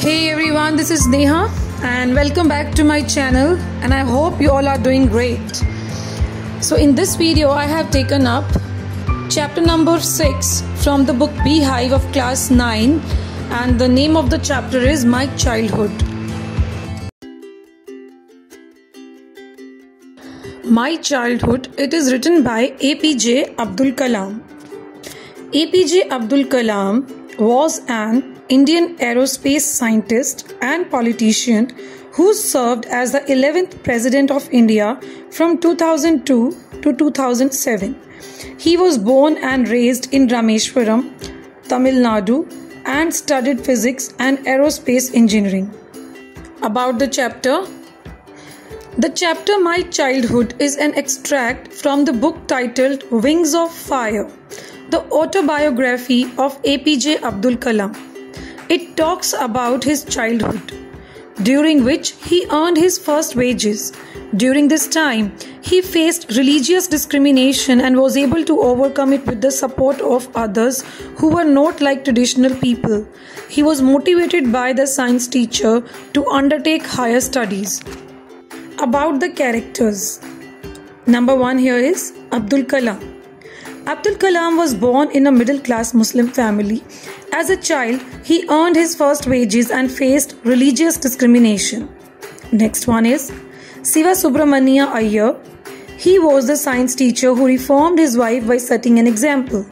Hey everyone, this is Neha and welcome back to my channel, and I hope you all are doing great. So in this video I have taken up chapter number 6 from the book Beehive of class 9, and the name of the chapter is My Childhood. My Childhood, it is written by APJ Abdul Kalam. APJ Abdul Kalam was an Indian aerospace scientist and politician who served as the 11th President of India from 2002 to 2007. He was born and raised in Rameshwaram, Tamil Nadu, and studied physics and aerospace engineering. About the chapter. The chapter My Childhood is an extract from the book titled Wings of Fire, the autobiography of APJ Abdul Kalam. It talks about his childhood, during which he earned his first wages. During this time, he faced religious discrimination and was able to overcome it with the support of others who were not like traditional people. He was motivated by the science teacher to undertake higher studies. About the characters. Number 1 here is Abdul Kalam. Abdul Kalam was born in a middle-class Muslim family. As a child, he earned his first wages and faced religious discrimination. Next one is Siva Subramania Iyer. He was the science teacher who reformed his wife by setting an example.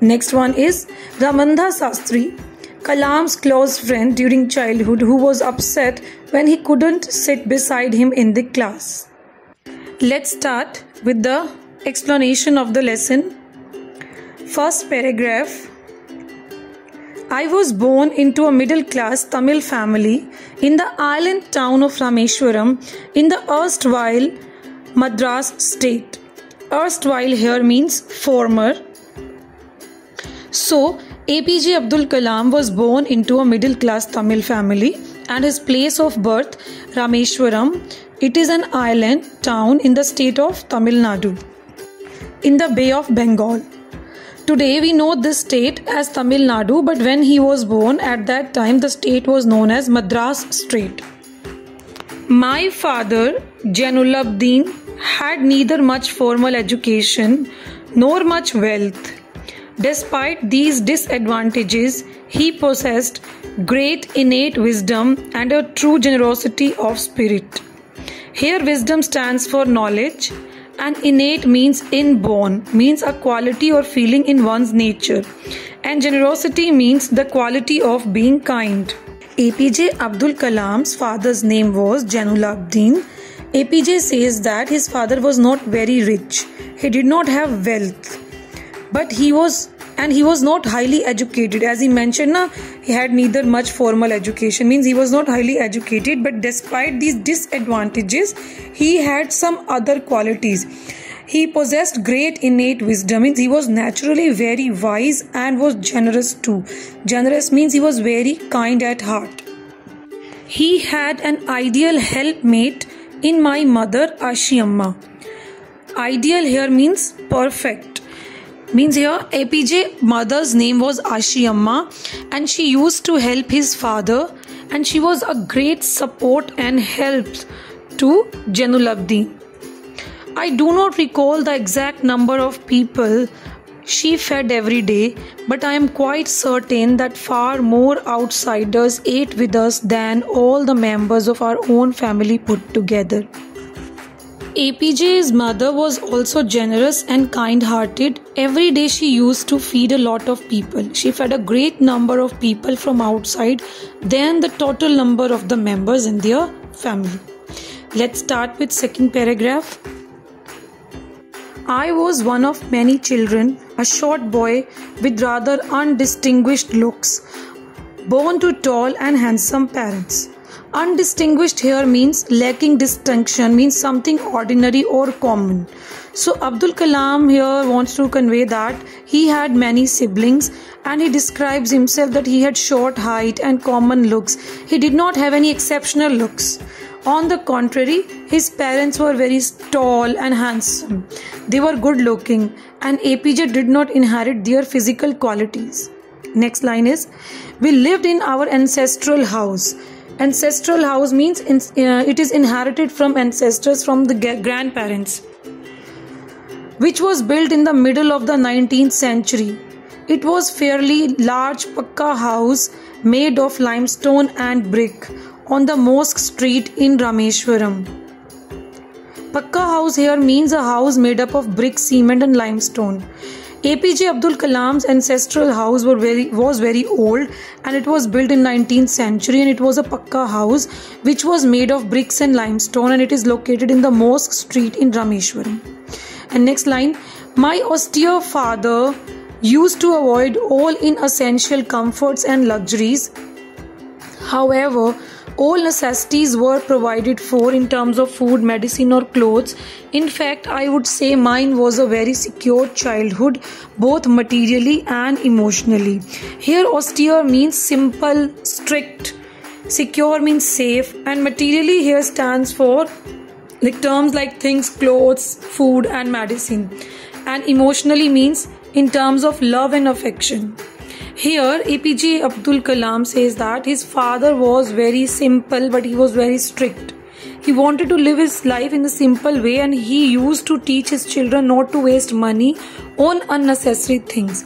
Next one is Ramandha Sastry, Kalam's close friend during childhood, who was upset when he couldn't sit beside him in the class. Let's start with the explanation of the lesson. First paragraph. I was born into a middle-class Tamil family in the island town of Rameshwaram in the erstwhile Madras state. Erstwhile here means former. So, APJ Abdul Kalam was born into a middle-class Tamil family, and his place of birth, Rameshwaram, it is an island town in the state of Tamil Nadu, in the Bay of Bengal. Today we know this state as Tamil Nadu, but when he was born, at that time the state was known as Madras State. My father, Jainulabdin, had neither much formal education nor much wealth. Despite these disadvantages, he possessed great innate wisdom and a true generosity of spirit. Here wisdom stands for knowledge, and innate means inborn, means a quality or feeling in one's nature, and generosity means the quality of being kind. APJ Abdul Kalam's father's name was Jainulabdin. APJ says that his father was not very rich. He did not have wealth, but he was not highly educated. As he mentioned, he had neither much formal education, means he was not highly educated, but despite these disadvantages, he had some other qualities. He possessed great innate wisdom, means he was naturally very wise and was generous too. Generous means he was very kind at heart. He had an ideal helpmate in my mother, Ashiamma. Ideal here means perfect. Means here APJ mother's name was Ashiamma, and she used to help his father, and she was a great support and help to Jainulabdin. I do not recall the exact number of people she fed every day, but I am quite certain that far more outsiders ate with us than all the members of our own family put together. APJ's mother was also generous and kind-hearted. Every day she used to feed a lot of people. She fed a great number of people from outside than the total number of the members in their family. Let's start with second paragraph. I was one of many children, a short boy with rather undistinguished looks, born to tall and handsome parents. Undistinguished here means lacking distinction, means something ordinary or common. So Abdul Kalam here wants to convey that he had many siblings, and he describes himself that he had short height and common looks. He did not have any exceptional looks. On the contrary, his parents were very tall and handsome. They were good looking, and APJ did not inherit their physical qualities. Next line is, we lived in our ancestral house. Ancestral house means it is inherited from ancestors, from the grandparents, which was built in the middle of the 19th century. It was fairly large pakka house made of limestone and brick on the Mosque Street in Rameshwaram. Pakka house here means a house made up of brick, cement and limestone. APJ Abdul Kalam's ancestral house was very old, and it was built in 19th century, and it was a pakka house which was made of bricks and limestone, and it is located in the Mosque Street in Rameshwaram. And next line, my austere father used to avoid all inessential comforts and luxuries. However, all necessities were provided for in terms of food, medicine or clothes. In fact, I would say mine was a very secure childhood, both materially and emotionally. Here austere means simple, strict, secure means safe, and materially here stands for terms like things, clothes, food and medicine. And emotionally means in terms of love and affection. Here APJ Abdul Kalam says that his father was very simple, but he was very strict. He wanted to live his life in a simple way, and he used to teach his children not to waste money on unnecessary things.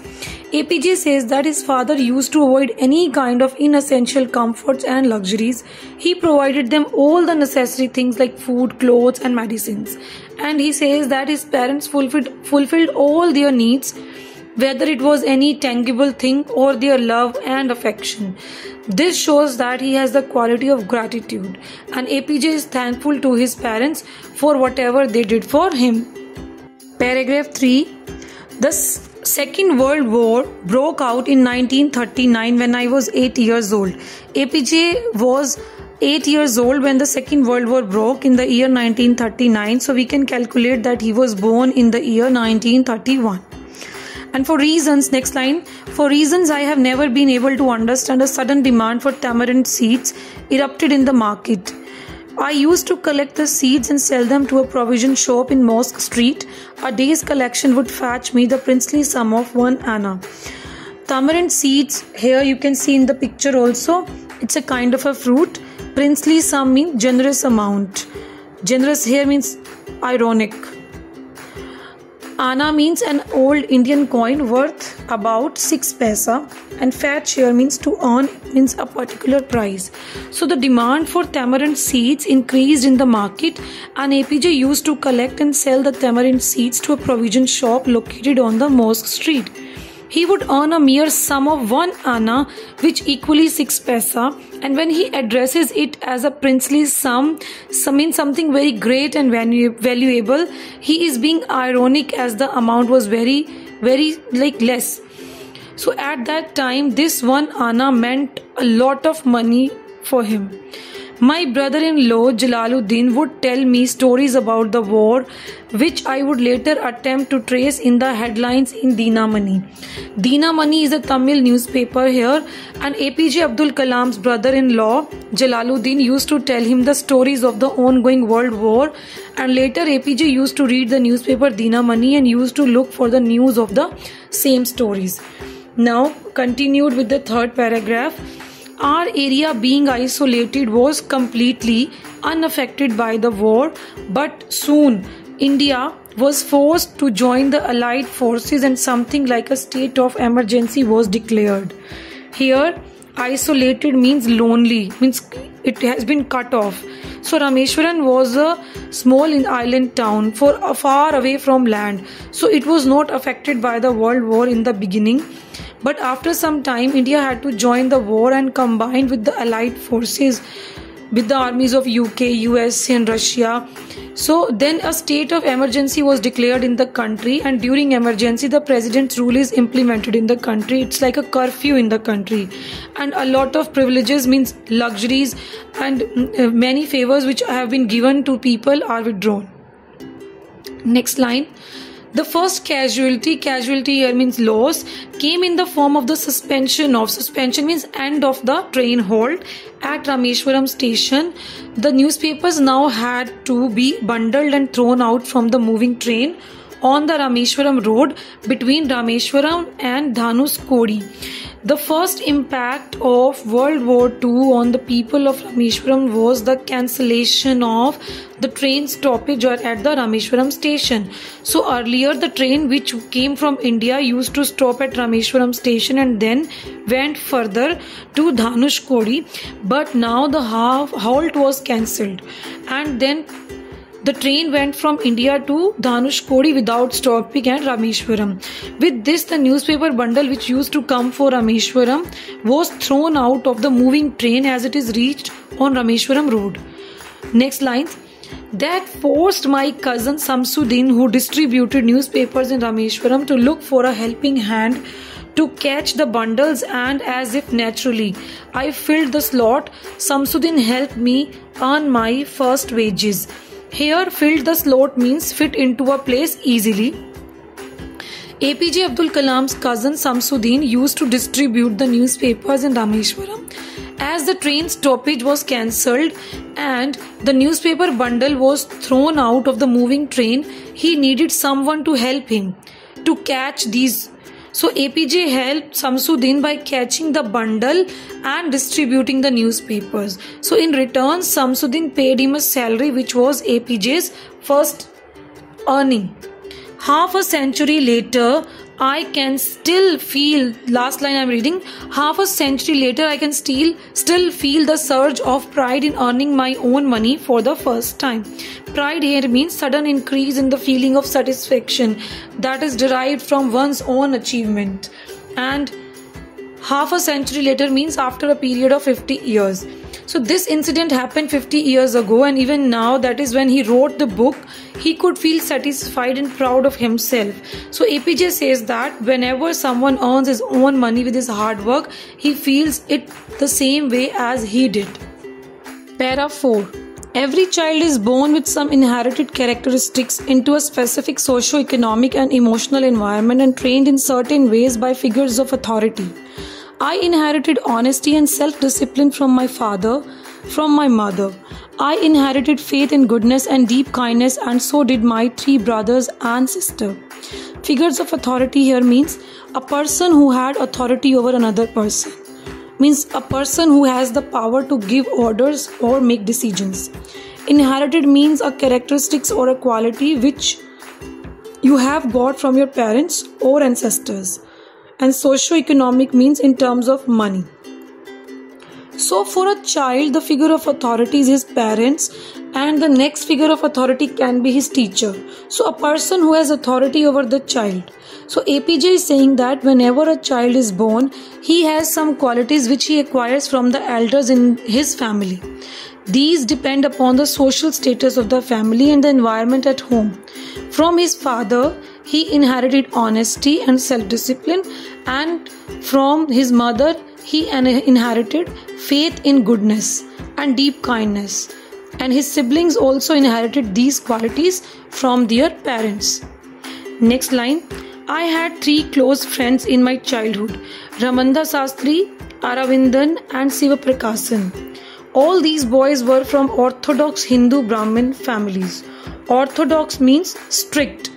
APJ says that his father used to avoid any kind of inessential comforts and luxuries. He provided them all the necessary things like food, clothes and medicines. And he says that his parents fulfilled all their needs, whether it was any tangible thing or their love and affection. This shows that he has the quality of gratitude, and APJ is thankful to his parents for whatever they did for him. Paragraph 3. The Second World War broke out in 1939 when I was 8 years old. APJ was 8 years old when the Second World War broke in the year 1939, so we can calculate that he was born in the year 1931. And for reasons, next line, for reasons I have never been able to understand, a sudden demand for tamarind seeds erupted in the market. I used to collect the seeds and sell them to a provision shop in Mosque Street. A day's collection would fetch me the princely sum of 1 anna. Tamarind seeds, here you can see in the picture also, it's a kind of a fruit. Princely sum means generous amount. Generous here means ironic. Anna means an old Indian coin worth about 6 paisa, and fetch here means to earn, means a particular price. So the demand for tamarind seeds increased in the market, and APJ used to collect and sell the tamarind seeds to a provision shop located on the Mosque Street. He would earn a mere sum of 1 anna, which equally 6 paisa, and when he addresses it as a princely sum, means something very great and valuable, he is being ironic as the amount was very less. So at that time, this 1 anna meant a lot of money for him. My brother-in-law Jalaluddin would tell me stories about the war, which I would later attempt to trace in the headlines in Dinamani. Dinamani is a Tamil newspaper here, and APJ Abdul Kalam's brother-in-law Jalaluddin used to tell him the stories of the ongoing world war, and later APJ used to read the newspaper Dinamani and used to look for the news of the same stories. Now continued with the third paragraph. Our area being isolated was completely unaffected by the war, but soon India was forced to join the Allied forces and something like a state of emergency was declared. Here, isolated means lonely, means it has been cut off. So Rameshwaram was a small island town far away from land. So it was not affected by the world war in the beginning. But after some time, India had to join the war and combined with the Allied forces with the armies of UK, US and Russia. So then a state of emergency was declared in the country, and during emergency the president's rule is implemented in the country. It's like a curfew in the country, and a lot of privileges, means luxuries and many favors which have been given to people are withdrawn. Next line. The first casualty here means loss, came in the form of the suspension means end of the train halt at Rameshwaram station. The newspapers now had to be bundled and thrown out from the moving train on the Rameshwaram road between Rameshwaram and Dhanushkodi. The first impact of World War II on the people of Rameshwaram was the cancellation of the train stoppage at the Rameshwaram station. So earlier the train which came from India used to stop at Rameshwaram station and then went further to Dhanushkodi, but now the halt was cancelled and then the train went from India to Dhanushkodi without stopping at Rameshwaram. With this, the newspaper bundle which used to come for Rameshwaram was thrown out of the moving train as it is reached on Rameshwaram road. Next line. That forced my cousin Samsuddin, who distributed newspapers in Rameshwaram, to look for a helping hand to catch the bundles, and as if naturally I filled the slot. Samsuddin helped me earn my first wages. Here, filled the slot means fit into a place easily. APJ Abdul Kalam's cousin Samsuddin used to distribute the newspapers in Rameshwaram. As the train stoppage was cancelled and the newspaper bundle was thrown out of the moving train, he needed someone to help him to catch these. So APJ helped Samsuddin by catching the bundle and distributing the newspapers. So in return, Samsuddin paid him a salary which was APJ's first earning. Half a century later, I can still feel, last line I'm reading, half a century later I can still feel the surge of pride in earning my own money for the first time. Pride here means sudden increase in the feeling of satisfaction that is derived from one's own achievement. And half a century later means after a period of 50 years. So this incident happened 50 years ago, and even now, that is when he wrote the book, he could feel satisfied and proud of himself. So APJ says that whenever someone earns his own money with his hard work, he feels it the same way as he did. Para 4. Every child is born with some inherited characteristics into a specific socio-economic and emotional environment and trained in certain ways by figures of authority. I inherited honesty and self-discipline from my father, from my mother. I inherited faith in goodness and deep kindness, and so did my 3 brothers and sister. Figures of authority here means a person who had authority over another person. Means a person who has the power to give orders or make decisions. Inherited means a characteristics or a quality which you have got from your parents or ancestors. And socio-economic means in terms of money. So for a child, the figure of authority is his parents, and the next figure of authority can be his teacher. So a person who has authority over the child. So APJ is saying that whenever a child is born, he has some qualities which he acquires from the elders in his family. These depend upon the social status of the family and the environment at home. From his father, he inherited honesty and self-discipline, and from his mother, he inherited faith in goodness and deep kindness. And his siblings also inherited these qualities from their parents. Next line. I had 3 close friends in my childhood: Ramanda Sastri, Aravindan and Sivaprakasan. All these boys were from Orthodox Hindu Brahmin families. Orthodox means strict.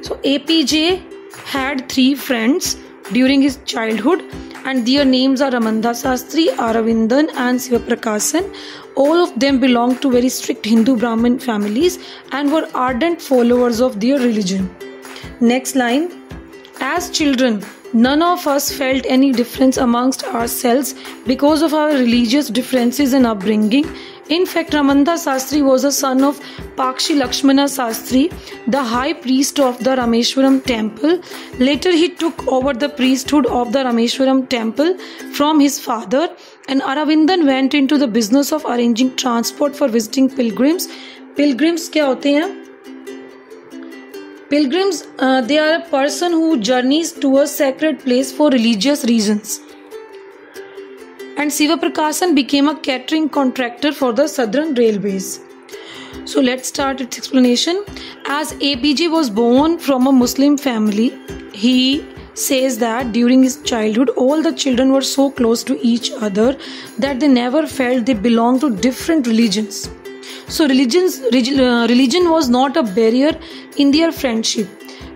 So APJ had 3 friends during his childhood, and their names are Ramanda Sastri, Aravindan and Sivaprakasan. All of them belonged to very strict Hindu Brahmin families and were ardent followers of their religion. Next line. As children, none of us felt any difference amongst ourselves because of our religious differences and upbringing. In fact, Ramanda Sastri was a son of Pakshi Lakshmana Sastri, the high priest of the Rameshwaram temple. Later, he took over the priesthood of the Rameshwaram temple from his father, and Aravindan went into the business of arranging transport for visiting pilgrims. Pilgrims क्या होते हैं? Pilgrims, they are a person who journeys to a sacred place for religious reasons. And Sivaprakasan became a catering contractor for the Southern Railways. So let's start its explanation. As APJ was born from a Muslim family, he says that during his childhood, all the children were so close to each other that they never felt they belonged to different religions. So religion was not a barrier in their friendship.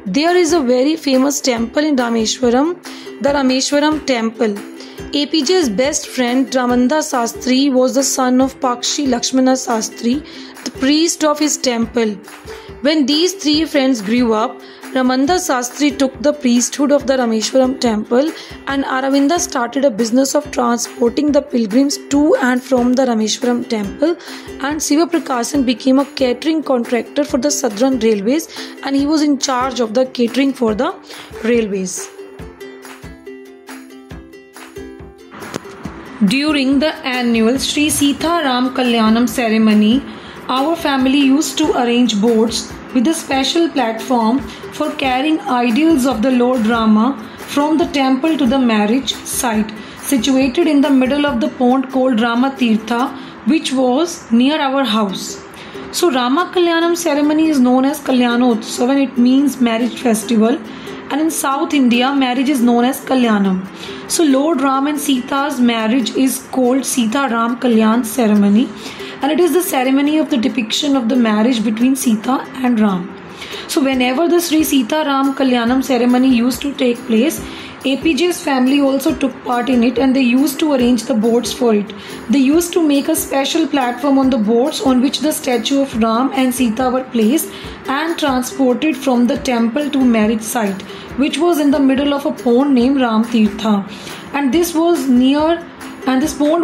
There is a very famous temple in Rameshwaram, the Rameshwaram temple. APJ's best friend Ramanda Sastri was the son of Pakshi Lakshmana Sastri, the priest of his temple. When these three friends grew up, Ramanda Sastri took the priesthood of the Rameshwaram temple, and Aravinda started a business of transporting the pilgrims to and from the Rameshwaram temple, and Siva Prakasan became a catering contractor for the Southern Railways, and he was in charge of the catering for the railways. During the annual Sri Sita Ram Kalyanam ceremony, our family used to arrange boats with a special platform for carrying ideals of the Lord Rama from the temple to the marriage site, situated in the middle of the pond called Rama Tirtha, which was near our house. So Rama Kalyanam ceremony is known as Kalyanotsav, and it means marriage festival. And in South India, marriage is known as Kalyanam. So Lord Ram and Sita's marriage is called Sita Ram Kalyan ceremony, and it is the ceremony of the depiction of the marriage between Sita and Ram. So whenever the Sri Sita Ram Kalyanam ceremony used to take place, APJ's family also took part in it, and they used to arrange the boats for it. They used to make a special platform on the boats on which the statue of Ram and Sita were placed and transported from the temple to marriage site, which was in the middle of a pond named Ram Tirtha. And this pond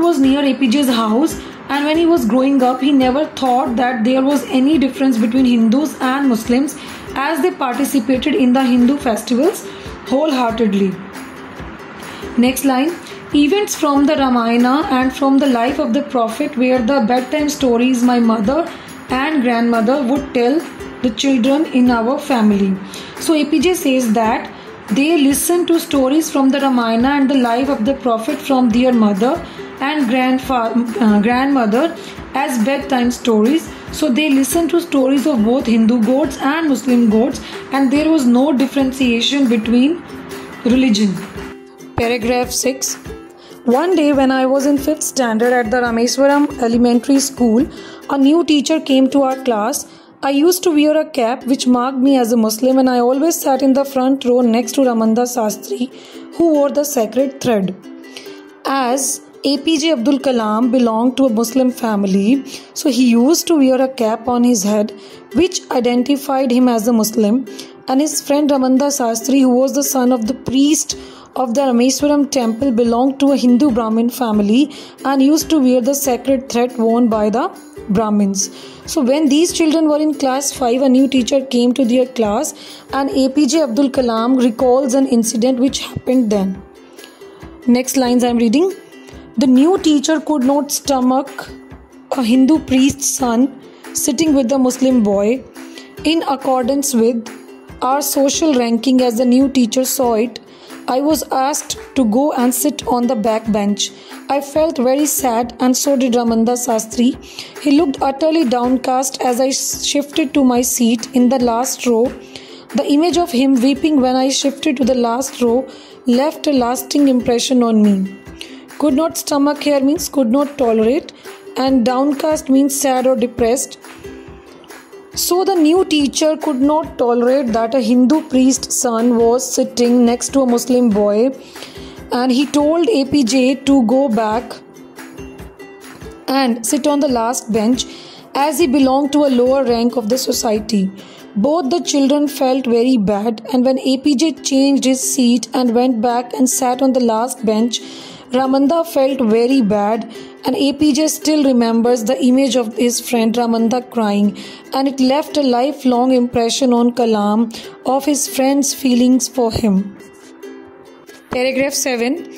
was near APJ's house. And when he was growing up, he never thought that there was any difference between Hindus and Muslims, as they participated in the Hindu festivals wholeheartedly. Next line. Events from the Ramayana and from the life of the Prophet were the bedtime stories my mother and grandmother would tell the children in our family. So APJ says that they listen to stories from the Ramayana and the life of the Prophet from their mother and grandmother as bedtime stories. So they listened to stories of both Hindu gods and Muslim gods, and there was no differentiation between religion. Paragraph 6. One day when I was in 5th standard at the Rameswaram Elementary School, a new teacher came to our class. I used to wear a cap which marked me as a Muslim, and I always sat in the front row next to Ramanda Sastri, who wore the sacred thread. As APJ Abdul Kalam belonged to a Muslim family, so he used to wear a cap on his head which identified him as a Muslim, and his friend Ramanda Sastri, who was the son of the priest of the Rameswaram temple, belonged to a Hindu Brahmin family and used to wear the sacred thread worn by the Brahmins. So when these children were in class 5, a new teacher came to their class, and APJ Abdul Kalam recalls an incident which happened then. Next lines I am reading. The new teacher could not stomach a Hindu priest's son sitting with the Muslim boy. In accordance with our social ranking, as the new teacher saw it, I was asked to go and sit on the back bench. I felt very sad, and so did Ramanda Sastri. He looked utterly downcast as I shifted to my seat in the last row. The image of him weeping when I shifted to the last row left a lasting impression on me. Could not stomach here means could not tolerate, and downcast means sad or depressed. So the new teacher could not tolerate that a Hindu priest's son was sitting next to a Muslim boy, and he told APJ to go back and sit on the last bench, as he belonged to a lower rank of the society. Both the children felt very bad, and when APJ changed his seat and went back and sat on the last bench, Ramanda felt very bad, and APJ still remembers the image of his friend Ramanda crying, and it left a lifelong impression on Kalam of his friend's feelings for him. Paragraph 7.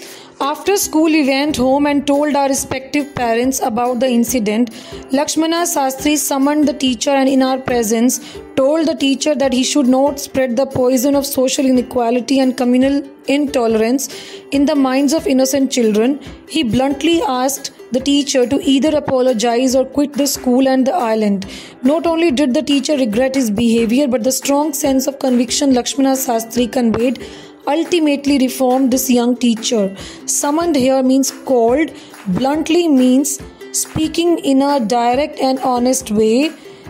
After school, we went home and told our respective parents about the incident. Lakshmana Sastri summoned the teacher and in our presence told the teacher that he should not spread the poison of social inequality and communal intolerance in the minds of innocent children. He bluntly asked the teacher to either apologize or quit the school and the island. Not only did the teacher regret his behavior, but the strong sense of conviction Lakshmana Sastri conveyed ultimately reformed this young teacher. Summoned here means called. Bluntly means speaking in a direct and honest way,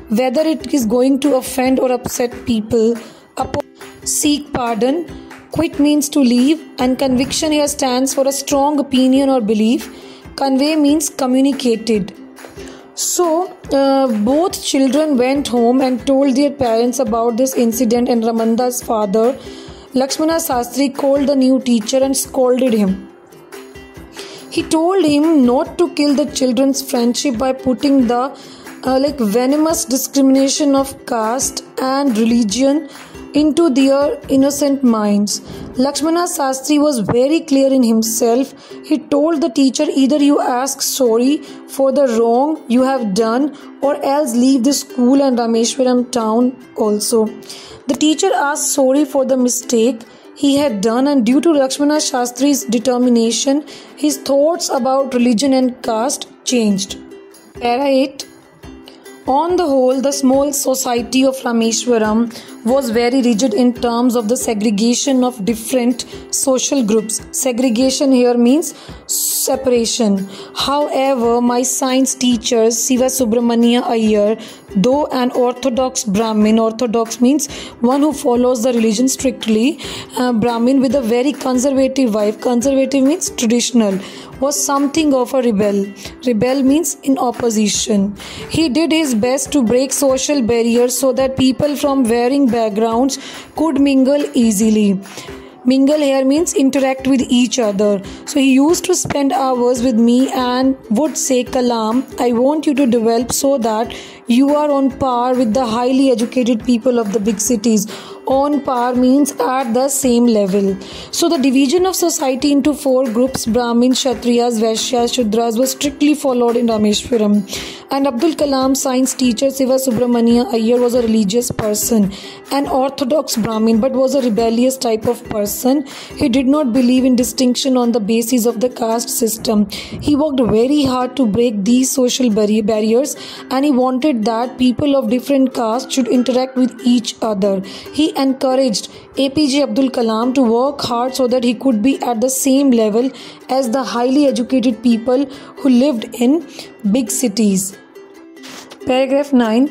whether it is going to offend or upset people. seek pardon. Quit means to leave, and conviction here stands for a strong opinion or belief. Convey means communicated. So, both children went home and told their parents about this incident, and Ramanda's father, Lakshmana Sastri, called the new teacher and scolded him. He told him not to kill the children's friendship by putting the venomous discrimination of caste and religion into their innocent minds. Lakshmana Sastri was very clear in himself. He told the teacher, either you ask sorry for the wrong you have done or else leave the school and Rameshwaram town also. The teacher asked sorry for the mistake he had done, and due to Lakshmana Shastri's determination, his thoughts about religion and caste changed. Para 8. On the whole, the small society of Rameshwaram was very rigid in terms of the segregation of different social groups. Segregation here means separation. However, my science teacher Siva Subramania Iyer, though an orthodox Brahmin, orthodox means one who follows the religion strictly, Brahmin with a very conservative wife, conservative means traditional, was something of a rebel. Rebel means in opposition. He did his best to break social barriers so that people from varying backgrounds could mingle easily. Mingle here means interact with each other. So he used to spend hours with me and would say, Kalam, I want you to develop so that you are on par with the highly educated people of the big cities. On par means at the same level. So the division of society into 4 groups, Brahmin, Kshatriyas, Vaishyas, Shudras, was strictly followed in Rameshwaram. And Abdul Kalam's science teacher Siva Subramania Iyer was a religious person, an orthodox Brahmin, but was a rebellious type of person. He did not believe in distinction on the basis of the caste system. He worked very hard to break these social barriers, and he wanted that people of different castes should interact with each other. He encouraged APJ Abdul Kalam to work hard so that he could be at the same level as the highly educated people who lived in big cities. Paragraph 9.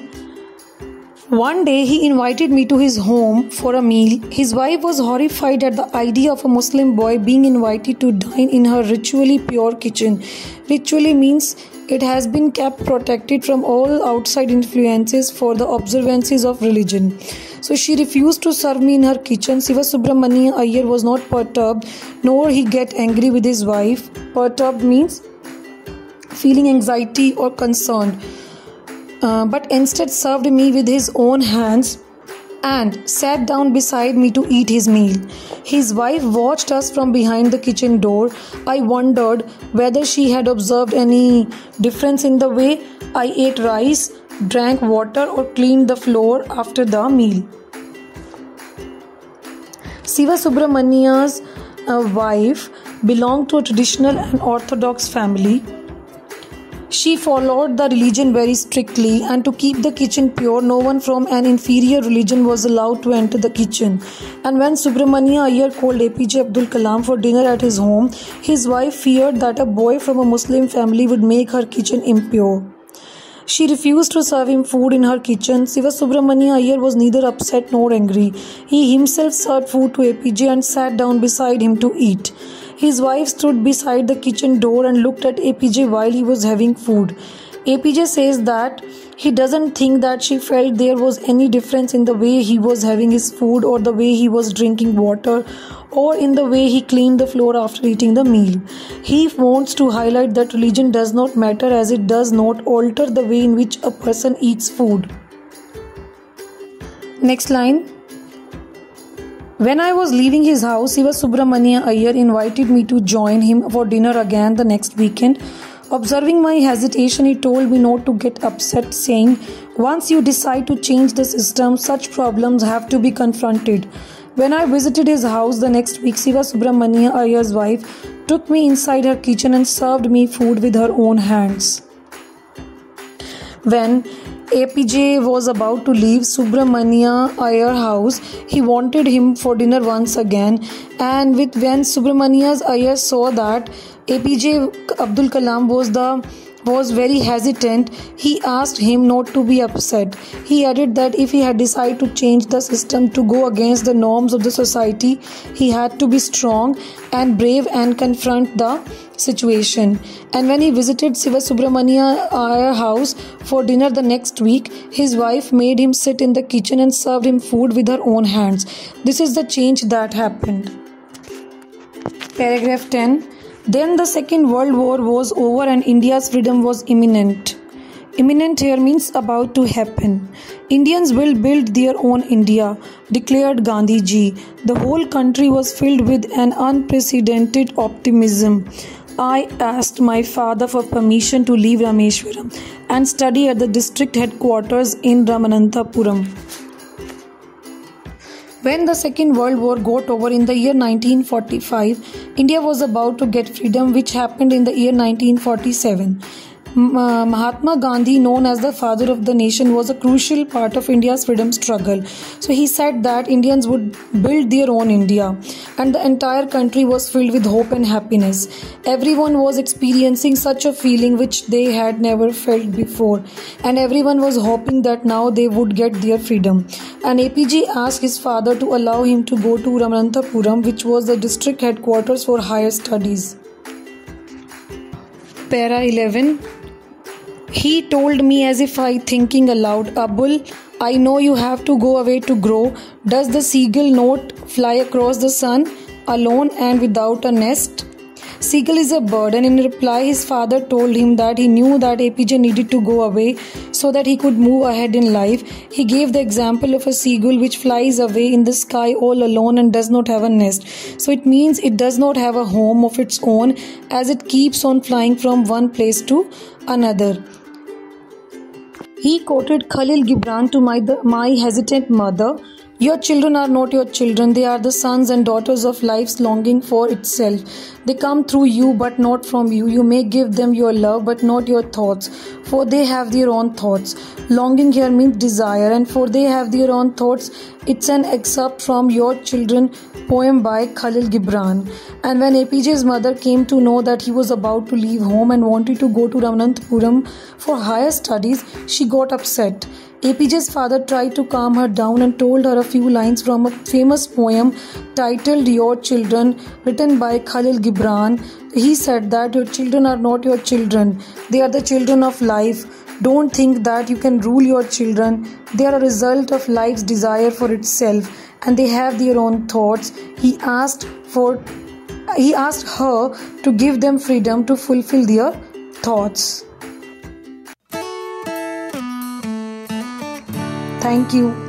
One day he invited me to his home for a meal. His wife was horrified at the idea of a Muslim boy being invited to dine in her ritually pure kitchen. Ritually means it has been kept protected from all outside influences for the observances of religion. So she refused to serve me in her kitchen. Siva Subramania Iyer was not perturbed, nor he get angry with his wife. Perturbed means feeling anxiety or concerned. But instead served me with his own hands and sat down beside me to eat his meal. His wife watched us from behind the kitchen door. I wondered whether she had observed any difference in the way I ate rice, drank water, or cleaned the floor after the meal. Siva Subramania's wife belonged to a traditional and orthodox family. She followed the religion very strictly, and to keep the kitchen pure, no one from an inferior religion was allowed to enter the kitchen. And when Subramania Iyer called APJ Abdul Kalam for dinner at his home, his wife feared that a boy from a Muslim family would make her kitchen impure. She refused to serve him food in her kitchen. Siva Subramania Iyer was neither upset nor angry. He himself served food to APJ and sat down beside him to eat. His wife stood beside the kitchen door and looked at APJ while he was having food. APJ says that he doesn't think that she felt there was any difference in the way he was having his food, or the way he was drinking water, or in the way he cleaned the floor after eating the meal. He wants to highlight that religion does not matter, as it does not alter the way in which a person eats food. Next line. When I was leaving his house, Siva Subramania Iyer invited me to join him for dinner again the next weekend. Observing my hesitation, he told me not to get upset, saying, once you decide to change the system, such problems have to be confronted. When I visited his house the next week, Siva Subramania Iyer's wife took me inside her kitchen and served me food with her own hands. When APJ was about to leave Subramania Iyer house, he wanted him for dinner once again, and when Subramania Iyer saw that APJ Abdul Kalam was the was very hesitant, he asked him not to be upset. He added that if he had decided to change the system to go against the norms of the society, he had to be strong and brave and confront the situation. And when he visited Sivasubramania Iyer house for dinner the next week, his wife made him sit in the kitchen and served him food with her own hands. This is the change that happened. Paragraph 10. Then the Second World War was over and India's freedom was imminent. Imminent here means about to happen. Indians will build their own India, declared Gandhiji. The whole country was filled with an unprecedented optimism. I asked my father for permission to leave Rameshwaram and study at the district headquarters in Ramananthapuram. When the Second World War got over in the year 1945, India was about to get freedom, which happened in the year 1947. Mahatma Gandhi, known as the father of the nation, was a crucial part of India's freedom struggle. So he said that Indians would build their own India, and the entire country was filled with hope and happiness. Everyone was experiencing such a feeling which they had never felt before, and everyone was hoping that now they would get their freedom. And APJ asked his father to allow him to go to Ramananthapuram, which was the district headquarters for higher studies. Para 11. He told me as if I thinking aloud, Abul, I know you have to go away to grow. Does the seagull not fly across the sun, alone and without a nest? Seagull is a bird, and in reply his father told him that he knew that APJ needed to go away so that he could move ahead in life. He gave the example of a seagull which flies away in the sky all alone and does not have a nest. So it means it does not have a home of its own, as it keeps on flying from one place to another. He quoted Khalil Gibran to my hesitant mother. Your children are not your children. They are the sons and daughters of life's longing for itself. They come through you but not from you. You may give them your love but not your thoughts, for they have their own thoughts. Longing here means desire, and for they have their own thoughts. It's an excerpt from Your Children poem by Khalil Gibran. And when APJ's mother came to know that he was about to leave home and wanted to go to Ramananthapuram for higher studies, she got upset. APJ's father tried to calm her down and told her a few lines from a famous poem titled Your Children, written by Khalil Gibran. He said that your children are not your children. They are the children of life. Don't think that you can rule your children. They are a result of life's desire for itself, and they have their own thoughts. He asked her to give them freedom to fulfill their thoughts. Thank you.